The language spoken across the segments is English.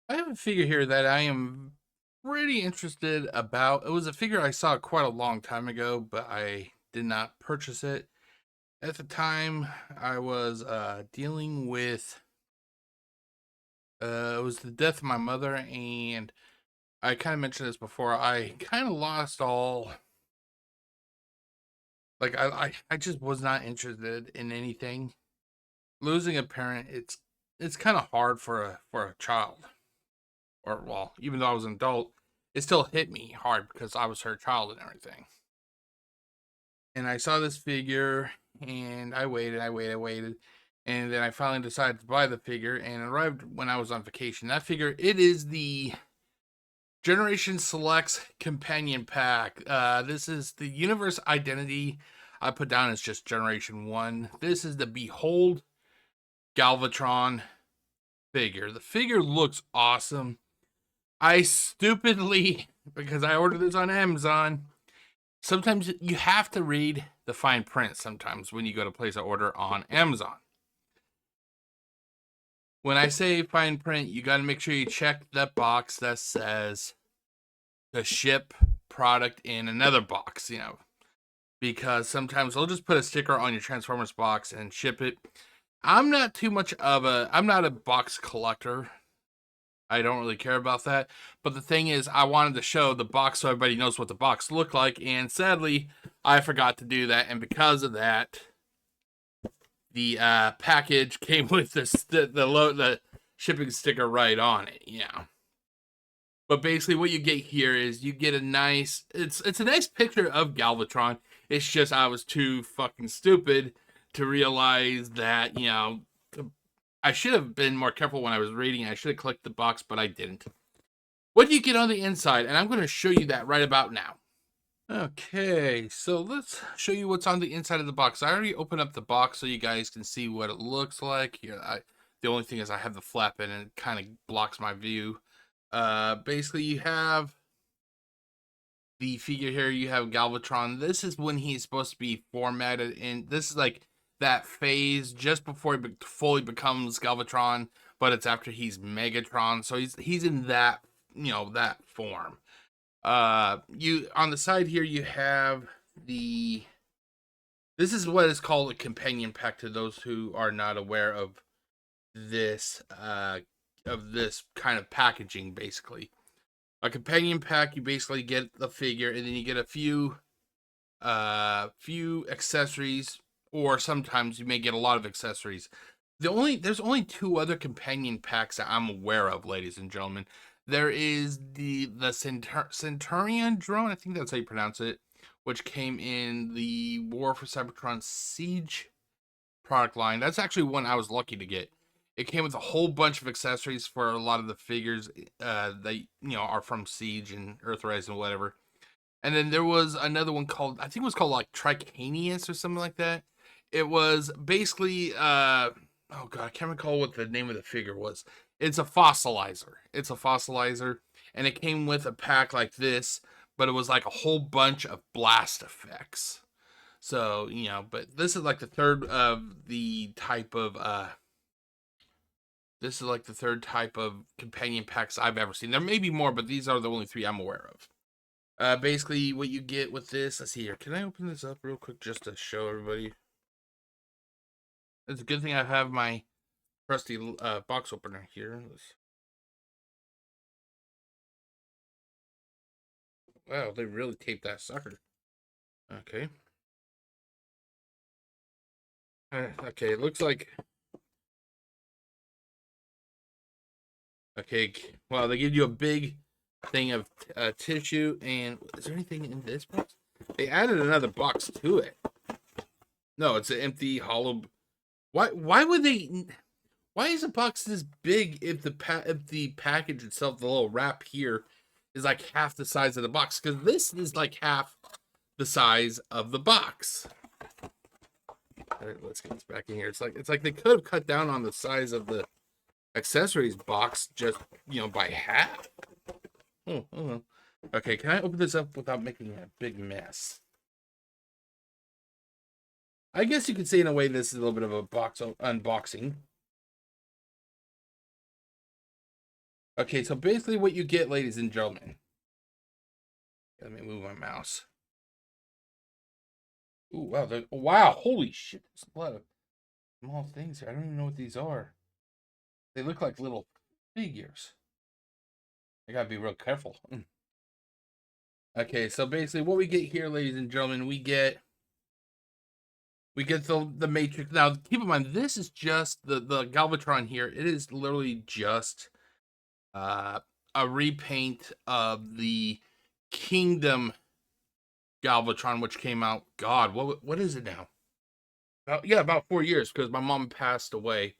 I have a figure here that I am pretty interested about. It was a figure I saw quite a long time ago, but I did not purchase it. At the time, I was dealing with it was the death of my mother, and I kind of mentioned this before. I kind of lost all I just was not interested in anything. Losing a parent, it's kind of hard for a child, or well, even though I was an adult, it still hit me hard because I was her child and everything. And I saw this figure, and I waited, and then I finally decided to buy the figure, and it arrived when I was on vacation. That figure, it is the Generation Selects Companion Pack. This is the Universe Identity. I put down as just Generation 1. This is the Behold Galvatron figure. The figure looks awesome. I stupidly, because I ordered this on Amazon, sometimes you have to read the fine print sometimes when you go to place an order on Amazon. When I say fine print, you got to make sure you check that box that says to ship product in another box, because sometimes they'll just put a sticker on your Transformers box and ship it. I'm not a box collector. I don't really care about that. But the thing is, I wanted to show the box so everybody knows what the box looked like, and sadly, I forgot to do that. And because of that, the package came with the shipping sticker right on it. Yeah. But basically, what you get here is you get a nice. It's a nice picture of Galvatron. It's just I was too fucking stupid to realize that I should have been more careful when I was reading. I should have clicked the box, but I didn't. What do you get on the inside? And I'm going to show you that right about now. Okay, so let's show you what's on the inside of the box. I already opened up the box so you guys can see what it looks like. Here, the only thing is I have the flap in and it kind of blocks my view. Basically, you have the figure here. You have Galvatron. This is when he's supposed to be formatted in. This is like that phase just before he fully becomes Galvatron, but it's after he's Megatron. So he's in that that form. You on the side here you have the. This is what is called a companion pack to those who are not aware this of this kind of packaging. Basically, a companion pack, you basically get the figure and then you get a few accessories, or sometimes you may get a lot of accessories. There's only two other companion packs that I'm aware of, ladies and gentlemen. There is the Centurion drone, I think that's how you pronounce it, which came in the War for Cybertron Siege product line. That's actually one I was lucky to get. It came with a whole bunch of accessories for a lot of the figures that are from Siege and Earthrise and whatever. And then there was another one called, I think it was called like Tricanius or something like that. It was basically oh god, I can't recall what the name of the figure was. It's a fossilizer. It's a fossilizer, and it came with a pack like this, but it was like a whole bunch of blast effects. So, but this is like the third of the type of this is like the third type of companion packs I've ever seen. There may be more, but these are the only three I'm aware of. Basically, what you get with this, let's see here. Can I open this up real quick just to show everybody? It's a good thing I have my trusty box opener here. Wow, they really taped that sucker. Okay. Okay, it looks like. Okay, well, they give you a big thing of tissue, and is there anything in this box? They added another box to it. No, it's an empty, hollow. Why would they? Why is a box this big if the package itself, the little wrap here, is like half the size of the box? Because this is like half the size of the box. All right, let's get this back in here. It's like they could have cut down on the size of the accessories box just by half. Oh. Okay, can I open this up without making a big mess? I guess you could say in a way this is a little bit of a box unboxing. Okay, so basically what you get, ladies and gentlemen. Let me move my mouse. Ooh, wow, wow, holy shit, there's a lot of small things here. I don't even know what these are. They look like little figures. I gotta be real careful. Okay, so basically what we get here, ladies and gentlemen, we get the Matrix. Now, keep in mind, this is just the Galvatron here. It is literally just uh, a repaint of the Kingdom Galvatron, which came out. God, what is it now? About 4 years, because my mom passed away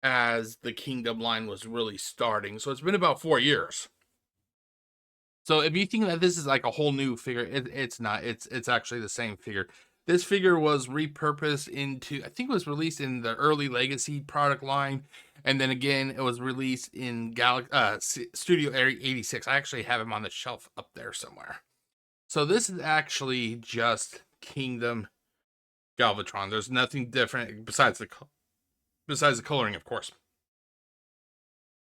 as the Kingdom line was really starting. So it's been about 4 years. So if you think that this is like a whole new figure, it's not. It's actually the same figure. This figure was repurposed into, I think it was released in the early Legacy product line, and then again it was released in Studio 86. I actually have him on the shelf up there somewhere. So this is actually just Kingdom Galvatron. There's nothing different besides the coloring, of course.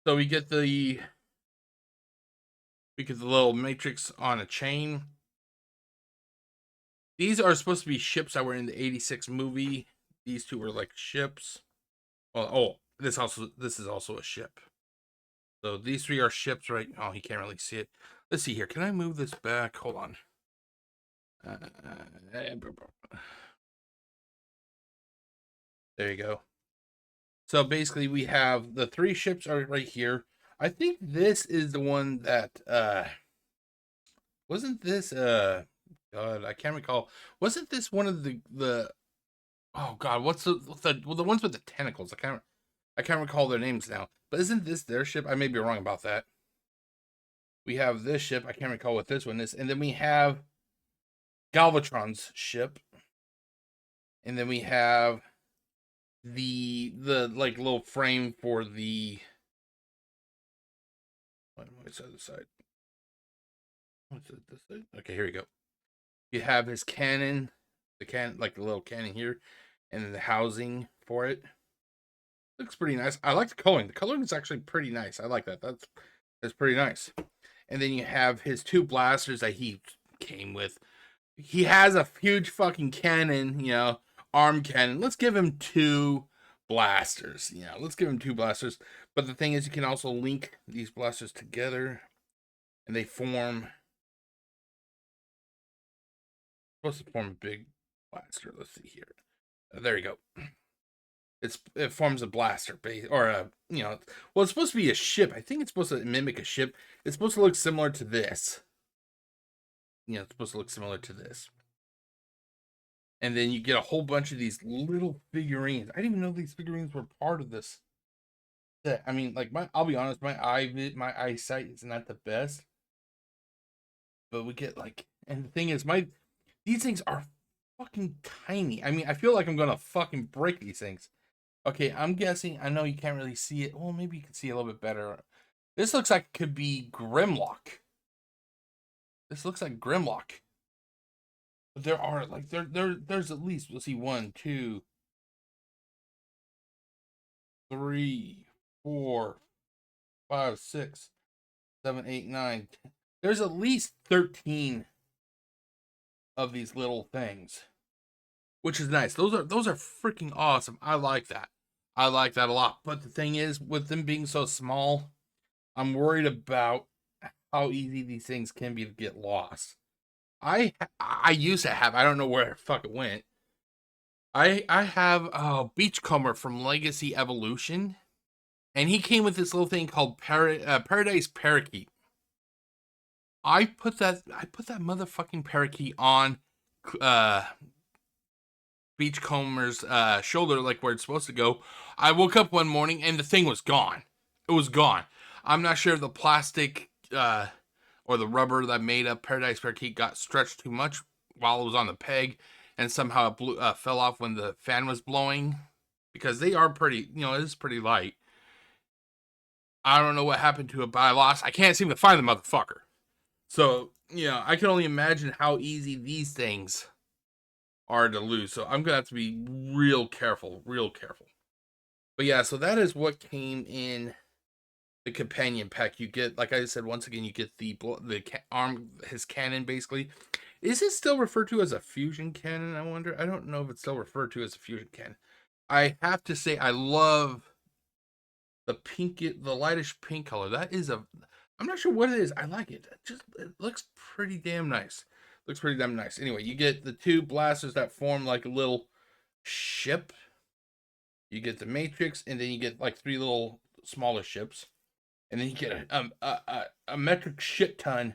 So we get the little Matrix on a chain. These are supposed to be ships that were in the 86 movie. These two were like ships. Well, oh, this is also a ship. So these three are ships, right? Oh, he can't really see it. Let's see here. Can I move this back? Hold on. There you go. So basically we have the three ships are right here. I think this is the one that wasn't this God, I can't recall. Wasn't this one of the oh God, what's the ones with the tentacles? I can't recall their names now. But isn't this their ship? I may be wrong about that. We have this ship. I can't recall what this one is. And then we have Galvatron's ship. And then we have the like little frame for the what's the other side? What's it this side? Okay, here we go. You have his cannon, like the little cannon here, and then the housing for it. Looks pretty nice. I like the coloring. The coloring is actually pretty nice. I like that. That's pretty nice. And then you have his two blasters that he came with. He has a huge fucking cannon, arm cannon. Let's give him two blasters. Let's give him two blasters. But the thing is, you can also link these blasters together, and they form. Supposed to form a big blaster. Let's see here. There you go. It forms a blaster base, or well, it's supposed to be a ship. I think it's supposed to mimic a ship. It's supposed to look similar to this. It's supposed to look similar to this. And then you get a whole bunch of these little figurines. I didn't even know these figurines were part of this. I mean, like I'll be honest, my eyesight is not the best. But we get and the thing is, these things are fucking tiny. I mean, I feel like I'm gonna fucking break these things. Okay, I'm guessing. I know you can't really see it. Well, maybe you can see a little bit better. This looks like it could be Grimlock. This looks like Grimlock. But there are there's at least, let's see, 1, 2, 3, 4, 5, 6, 7, 8, 9. There's at least 13 of these little things, which is nice. Those are freaking awesome. I like that. I like that a lot. But the thing is, with them being so small, I'm worried about how easy these things can be to get lost. I used to have. I don't know where the fuck it went. I have a Beachcomber from Legacy Evolution, and he came with this little thing called Paradise Parakeet. I put that motherfucking parakeet on Beachcomber's shoulder, like where it's supposed to go. I woke up one morning and the thing was gone. It was gone. I'm not sure if the plastic or the rubber that made up Paradise Parakeet got stretched too much while it was on the peg, and somehow it fell off when the fan was blowing, because they are pretty, it is pretty light. I don't know what happened to it, but I can't seem to find the motherfucker. So, I can only imagine how easy these things are to lose. So I'm going to have to be real careful. But yeah, so that is what came in the companion pack, you get, like I said, once again, you get the arm, his cannon, basically. Is it still referred to as a fusion cannon? I wonder. I don't know if it's still referred to as a fusion cannon. I have to say, I love the pink, the lightish pink color. That is a, I'm not sure what it is. I like it. It looks pretty damn nice. Looks pretty damn nice. Anyway, you get the two blasters that form like a little ship. You get the Matrix, and then you get like three little smaller ships, and then you get a metric shit ton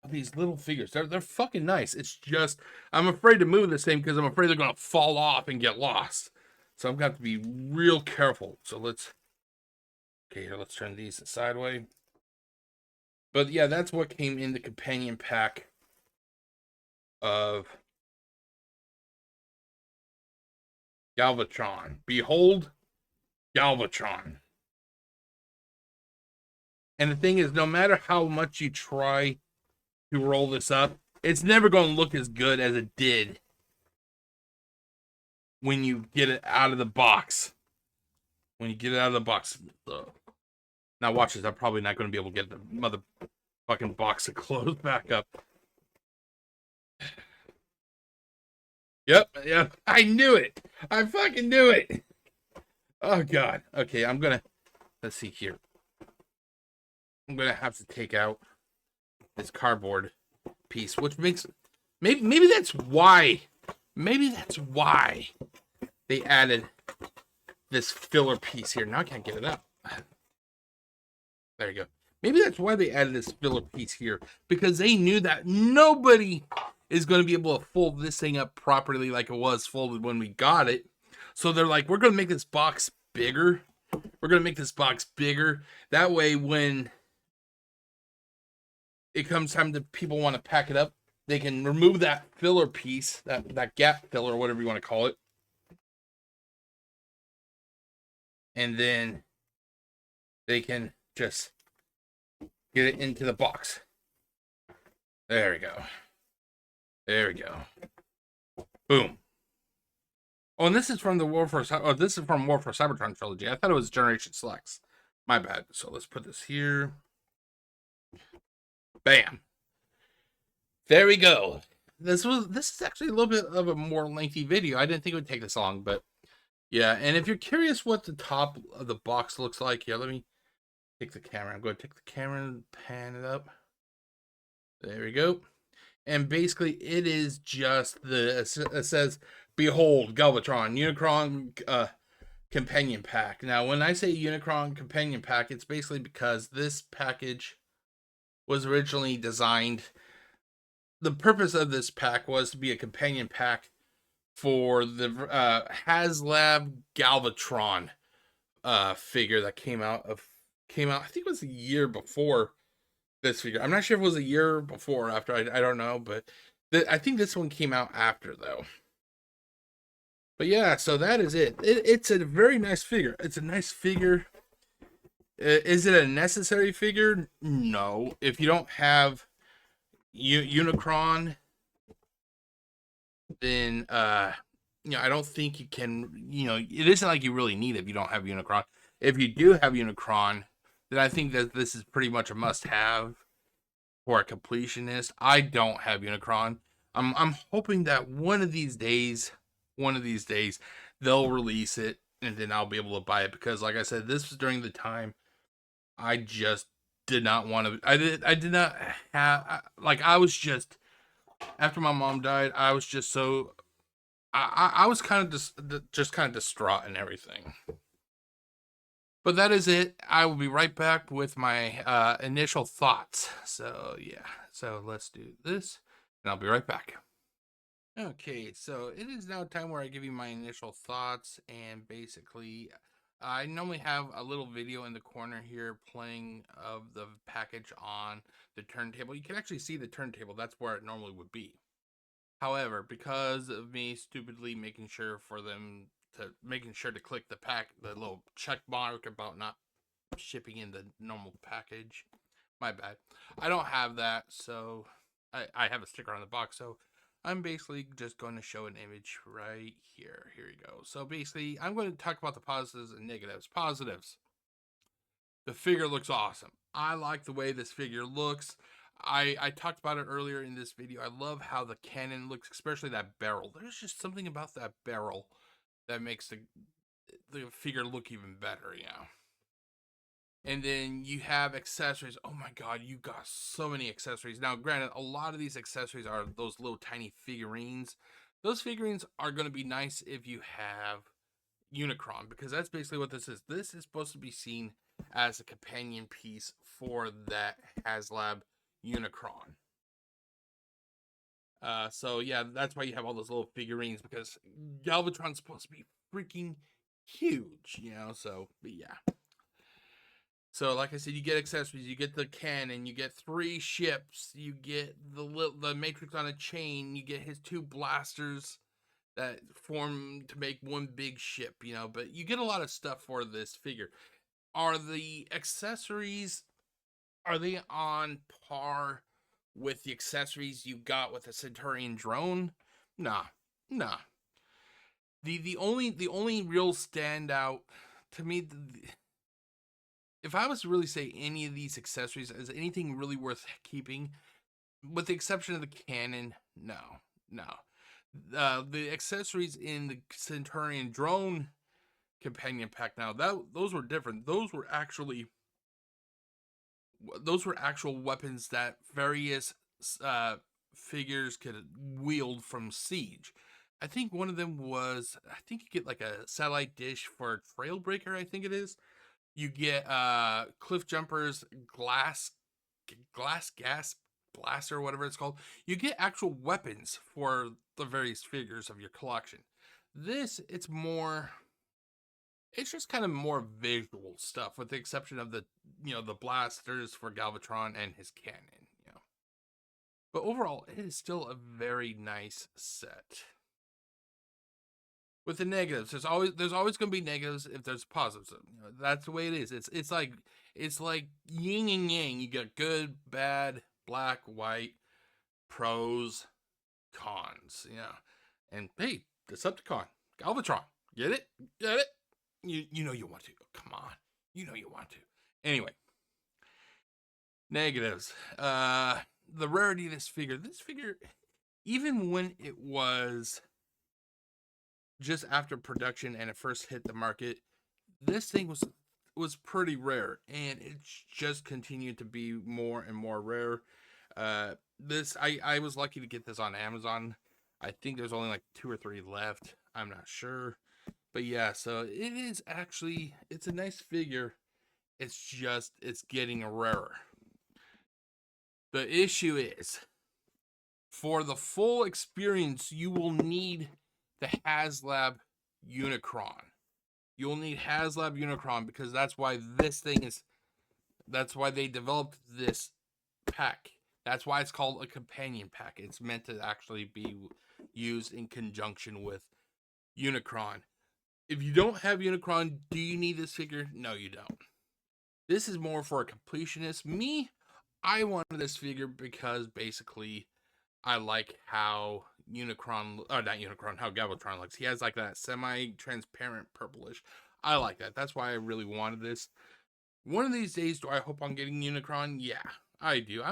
of these little figures. They're fucking nice. It's just, I'm afraid to move this thing because I'm afraid they're gonna fall off and get lost. So I'm gonna have to be real careful. So let's, okay, here, let's turn these sideways. But yeah, that's what came in the companion pack of Galvatron. Behold, Galvatron. And the thing is, no matter how much you try to roll this up, it's never going to look as good as it did when you get it out of the box. When you get it out of the box. Now watch this. I'm probably not going to be able to get the motherfucking box to close back up. Yep. I knew it. I fucking knew it. Oh, God. Okay, I'm going to... Let's see here. I'm going to have to take out this cardboard piece, which makes... Maybe that's why... Maybe that's why they added this filler piece here. Now I can't get it out. There you go. Maybe that's why they added this filler piece here. Because they knew that nobody is going to be able to fold this thing up properly like it was folded when we got it. So they're like, we're going to make this box bigger. We're going to make this box bigger. That way, when it comes time to people want to pack it up, they can remove that filler piece, that gap filler, or whatever you want to call it. And then they can just get it into the box. There we go. There we go. Boom. Oh, and this is from the Warfare. Oh, this is from Warfare Cybertron trilogy. I thought it was Generation Selects. My bad. So let's put this here. Bam. There we go. This is actually a little bit of a more lengthy video. I didn't think it would take this long, but yeah. And if you're curious what the top of the box looks like, yeah, let me take the camera. I'm going to take the camera and pan it up. There we go. And basically, it is just it says, "Behold, Galvatron, Unicron companion pack." Now, when I say Unicron companion pack, it's basically because this package was originally designed. The purpose of this pack was to be a companion pack for the HasLab Galvatron figure that came out. I think it was a year before this figure. I'm not sure if it was a year before or after. I don't know, but I think this one came out after, though. But yeah, so that is it. It's a very nice figure. It's a nice figure. Is it a necessary figure? No. If you don't have Unicron, then I don't think you can. It isn't like you really need it if you don't have Unicron. If you do have Unicron, then I think that this is pretty much a must-have for a completionist. I don't have Unicron. I'm hoping that one of these days, they'll release it, and then I'll be able to buy it, because, like I said, this was during the time I just did not want to. I did not have, like, I was just, after my mom died, I was just so, I was kind of just kind of distraught and everything. But that is it. I will be right back with my initial thoughts. So yeah, so let's do this, and I'll be right back. Okay, so it is now time where I give you my initial thoughts, and basically, I normally have a little video in the corner here playing of the package on the turntable. You can actually see the turntable. That's where it normally would be. However, because of me stupidly making sure to click the little check mark about not shipping in the normal package, my bad. I don't have that, so I have a sticker on the box, so I'm basically just going to show an image right here. Here you go. So basically, I'm going to talk about the positives and negatives. Positives. The figure looks awesome. I like the way this figure looks. I talked about it earlier in this video. I love how the cannon looks, especially that barrel. There's just something about that barrel that makes the figure look even better, you know. And then you have accessories. Oh my god, you got so many accessories. Now, granted, a lot of these accessories are those little tiny figurines. Those figurines are going to be nice if you have Unicron, because that's basically what this is. This is supposed to be seen as a companion piece for that HasLab Unicron. So yeah, that's why you have all those little figurines, because Galvatron's supposed to be freaking huge, you know. So, but yeah. So, like I said, you get accessories, you get the cannon, you get 3 ships, you get the Matrix on a chain, you get his 2 blasters that form to make one big ship, you know. But you get a lot of stuff for this figure. Are the accessories, are they on par with the accessories you got with the Centurion drone? Nah, nah. The only real standout to me, if I was to really say any of these accessories is anything really worth keeping, with the exception of the cannon, no, no. The accessories in the Centurion drone companion pack, now those were different. Those were actual weapons that various figures could wield from Siege. I think one of them was, I think you get like a satellite dish for Trailbreaker, I think it is. You get cliff jumpers, glass gas blaster, whatever it's called. You get actual weapons for the various figures of your collection. This, it's just kind of more visual stuff, with the exception of the, you know, the blasters for Galvatron and his cannon, you know. But overall, it is still a very nice set. With the negatives, there's always going to be negatives if there's positives. You know, that's the way it is. It's like yin and yang. You got good, bad, black, white, pros, cons. You know, and hey, Decepticon, Galvatron, get it, get it. You know you want to. Come on, you know you want to. Anyway, negatives. The rarity of this figure. This figure, even when it was just after production and it first hit the market, this thing was pretty rare, and it's just continued to be more and more rare. This I was lucky to get this on Amazon. I think there's only like 2 or 3 left. I'm not sure, but yeah. So it is actually, it's a nice figure. It's getting rarer. The issue is, for the full experience, you will need the HasLab Unicron. You'll need HasLab Unicron, because that's why that's why they developed this pack. That's why it's called a companion pack. It's meant to actually be used in conjunction with Unicron. If you don't have Unicron, do you need this figure? No, you don't. This is more for a completionist. Me, I wanted this figure because basically I like how how Galvatron looks. He has like that semi-transparent purplish. I like that. That's why I really wanted this. One of these days, do I hope on getting Unicron? Yeah, I do.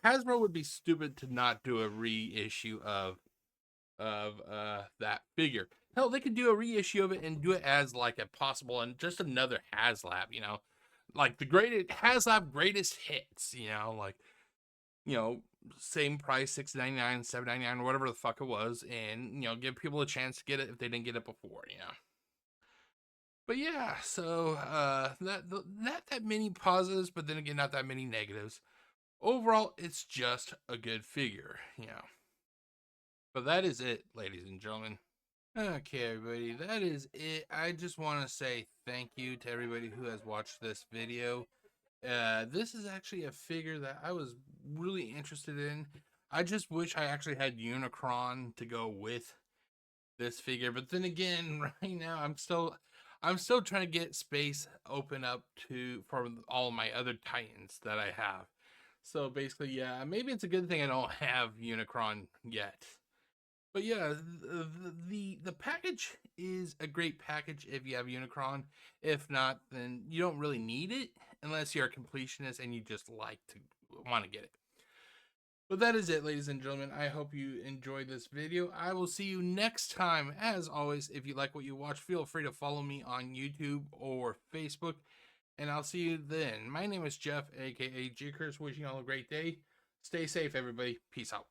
Hasbro would be stupid to not do a reissue of that figure. Hell, they could do a reissue of it and do it as like a possible and just another HasLab, you know, like the greatest HasLab greatest hits, you know, like, you know, same price, $6.99, $7.99, whatever the fuck it was, and, you know, give people a chance to get it if they didn't get it before, you know. But yeah, so not that many positives, but then again, not that many negatives. Overall, it's just a good figure, you know. But that is it, ladies and gentlemen. Okay, everybody, that is it. I just want to say thank you to everybody who has watched this video. This is actually a figure that I was really interested in. I just wish I actually had Unicron to go with this figure, but then again, right now I'm still trying to get space open up for all my other Titans that I have. So basically, yeah, maybe it's a good thing I don't have Unicron yet. But yeah, the package is a great package if you have Unicron. If not, then you don't really need it unless you're a completionist and you just like to want to get it. But that is it, ladies and gentlemen. I hope you enjoyed this video. I will see you next time. As always, if you like what you watch, feel free to follow me on YouTube or Facebook. And I'll see you then. My name is Jeff, aka GCurse, wishing you all a great day. Stay safe, everybody. Peace out.